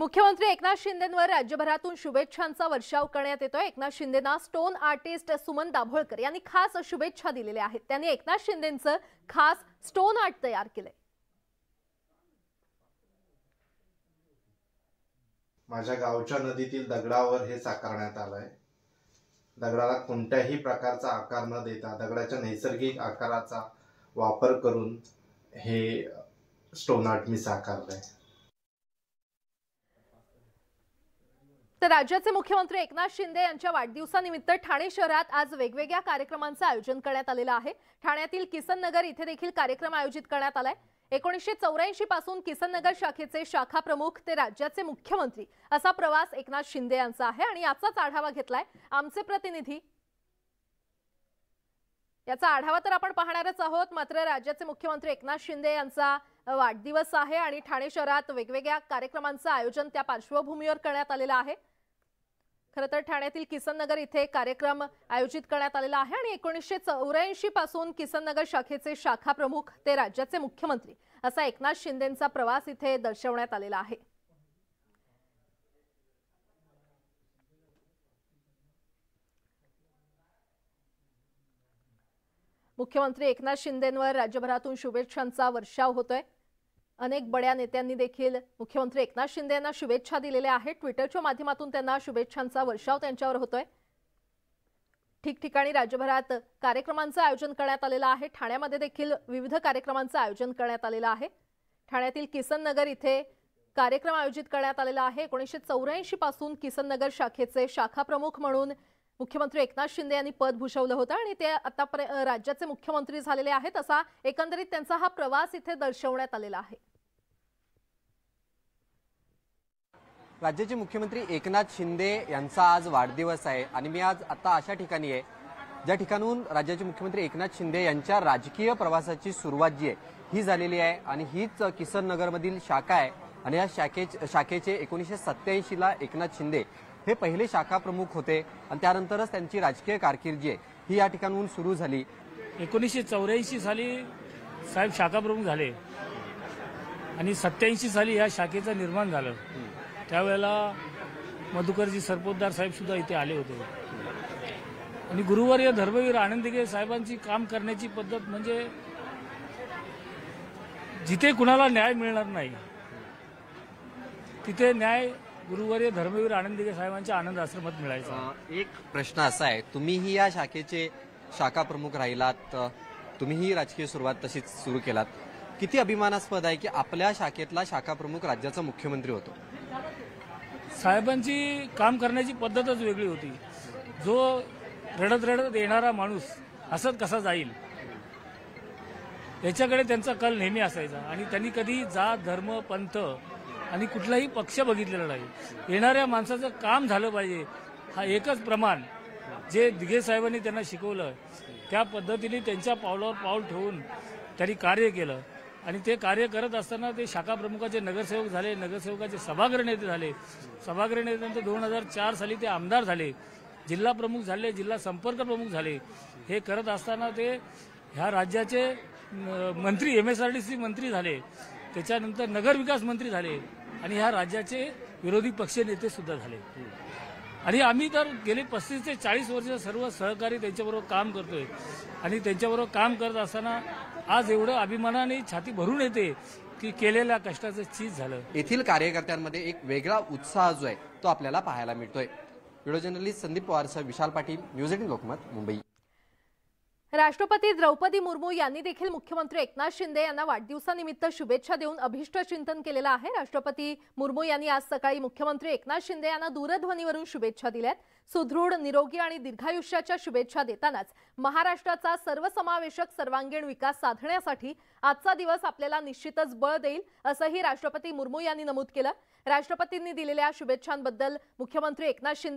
मुख्यमंत्री एकनाथ शिंदेंवर राज्यभरातून शुभेच्छांचा वर्षाव करण्यात येतोय। एकनाथ शिंदेंना स्टोन आर्टिस्ट सुमन दाभोळकर यांनी खास शुभेच्छा दिलेल्या आहेत। त्यांनी एकनाथ शिंदेंचं खास स्टोन आर्ट तयार केलंय। माझ्या गावच्या नदीतील दगडावर हे साकारण्यात आलंय। दगडाला कोणत्याही प्रकारचा आकार न देता दगडाच्या नैसर्गिक आकाराचा वापर करून हे स्टोन आर्ट मी साकारलंय। तर राज्याचे मुख्यमंत्री एकनाथ शिंदे यांच्या वाढदिवसानिमित्त ठाणे शहरात आज वेगवेगळ्या कार्यक्रमांचं आयोजन करण्यात आलेलं आहे। ठाण्यातील किसन नगर इथे देखील कार्यक्रम आयोजित करण्यात आलाय। 1984 पासून किसन नगर शाखेचे शाखा प्रमुख ते राज्याचे मुख्यमंत्री असा प्रवास एकनाथ शिंदे यांचा आहे आणि याचाच आढावा घेतलाय आमचे प्रतिनिधी। याचा आढावा तर आपण पाहणारच आहोत, मात्र राज्याचे मुख्यमंत्री एकनाथ शिंदे यांचा वाढदिवस आहे आणि ठाणे शहरात वेगवेगळ्या कार्यक्रमांचं आयोजन त्या पार्श्वभूमीवर करण्यात आलेलं आहे। खरं तर ठाण्यातील किसन नगर इथे कार्यक्रम आयोजित करण्यात आलेला आहे आणि 1984 पासून किसन नगर शाखेचे शाखा प्रमुख ते राज्याचे मुख्यमंत्री असा एकनाथ शिंदेंचा प्रवास इथे दर्शवण्यात आलेला आहे। मुख्यमंत्री एकनाथ शिंदेंवर राज्यभरातून शुभेच्छांचा वर्षाव होतोय। अनेक बड्या नेत्यांनी देखील मुख्यमंत्री एकनाथ शिंदे यांना शुभेच्छा दिलेल्या आहेत। ट्विटरच्या माध्यमातून त्यांना शुभेच्छांचा वर्षाव त्यांच्यावर होतोय। ठिकठिकाणी राज्यभरात कार्यक्रमांचं आयोजन करण्यात आलेलं आहे। ठाण्यामध्ये देखील विविध कार्यक्रमांचं आयोजन करण्यात आलेलं आहे। ठाण्यातील किसन नगर इथे कार्यक्रम आयोजित करण्यात आलेला आहे। 1984 पासून किसन नगर शाखेचे शाखा प्रमुख म्हणून मुख्यमंत्री एकनाथ शिंदे यांनी पद भूषवलं होतं आणि ते आता राज्याचे मुख्यमंत्री झालेले आहेत असा एकंदरीत त्यांचा हा प्रवास इथे दर्शवण्यात आलेला आहे। राज्याचे मुख्यमंत्री एकनाथ शिंदे यांचा आज वाढदिवस आहे आणि मी आज आता अशा ठिकाणी आहे ज्या ठिकाणून राज्याचे मुख्यमंत्री एकनाथ शिंदे यांच्या राजकीय प्रवासाची सुरुवात जी आहे ही झालेली आहे आणि हीच किसन नगरमधील शाखा आहे आणि या शाखेचे 1987 ला एकनाथ शिंदे हे पहिले शाखा प्रमुख होते आणि त्यानंतरच त्यांची राजकीय कारकीर्द जी आहे ही या ठिकाणून सुरू झाली। 1984 साली साहेब शाखा प्रमुख झाले आणि 87 साली या शाखेचं निर्माण झालं। त्यावेळेला मधुकरजी सरपोतदार साहेब सुद्धा इथे आले होते आणि गुरुवर्य धर्मवीर आनंदीगे साहेबांची काम करण्याची पद्धत म्हणजे जिथे कुणाला न्याय मिळणार नाही तिथे न्याय गुरुवर्य धर्मवीर आनंदीगे साहेबांच्या आनंद आश्रमात मिळायचा। एक प्रश्न असा आहे, तुम्हीही या शाखेचे शाखा प्रमुख राहिलात, तुम्हीही राजकीय सुरुवात तशीच सुरू केलात, किती अभिमानास्पद आहे की आपल्या शाखेतला शाखा प्रमुख राज्याचा मुख्यमंत्री होतो। साहेबांची काम करण्याची पद्धतच वेगळी होती। जो रडत रडत येणारा माणूस हसत कसा जाईल याच्याकडे त्यांचा कल नेहमी असायचा आणि त्यांनी कधी जात धर्म पंथ आणि कुठलाही पक्ष बघितलेला नाही। येणाऱ्या माणसाचं काम झालं पाहिजे हा एकच प्रमाण जे दिघे साहेबांनी त्यांना शिकवलं त्या पद्धतीने त्यांच्या पावलावर पाऊल ठेवून त्यांनी कार्य केलं आणि ते कार्य करत असताना ते शाखा प्रमुखाचे नगरसेवक झाले, नगरसेवकाचे सभागृह नेते झाले, सभागृह नेत्यानंतर 2004 साली ते आमदार झाले, जिल्हा प्रमुख झाले, जिल्हा संपर्क प्रमुख झाले। हे करत असताना ते ह्या राज्याचे मंत्री MSRDC मंत्री झाले, त्याच्यानंतर नगरविकास मंत्री झाले आणि ह्या राज्याचे विरोधी पक्ष नेते सुद्धा झाले आणि आम्ही तर गेले 35 ते 40 वर्ष सर्व सहकारी त्यांच्याबरोबर काम करतोय आणि त्यांच्याबरोबर काम करत असताना आज एवढं अभिमानाने छाती भरून येते की केलेल्या कष्टाचं चीज झालं। येथील कार्यकर्त्यांमध्ये एक वेगळा उत्साह जो आहे तो आपल्याला पाहायला मिळतोय। Video journalist Sandeep पवारसह Vishal Patil, news 18 Lokmat, Mumbai. राष्ट्रपती द्रौपदी मुर्मू यांनी देखील मुख्यमंत्री एकनाथ शिंदे यांना वाढदिवसानिमित्त शुभेच्छा देऊन अभिष्ट चिंतन केलेलं आहे। राष्ट्रपती मुर्मू यांनी आज सकाळी मुख्यमंत्री एकनाथ शिंदे यांना दूरध्वनीवरून शुभेच्छा दिल्यात। सुदृढ, निरोगी आणि दीर्घायुष्याच्या शुभेच्छा देतानाच महाराष्ट्राचा सर्वसमावेशक सर्वांगीण विकास साधण्यासाठी आजचा दिवस आपल्याला निश्चितच बळ देईल असंही राष्ट्रपती मुर्मू यांनी नमूद केलं। राष्ट्रपतींनी दिलेल्या शुभेच्छांबद्दल मुख्यमंत्री एकनाथ शिंदे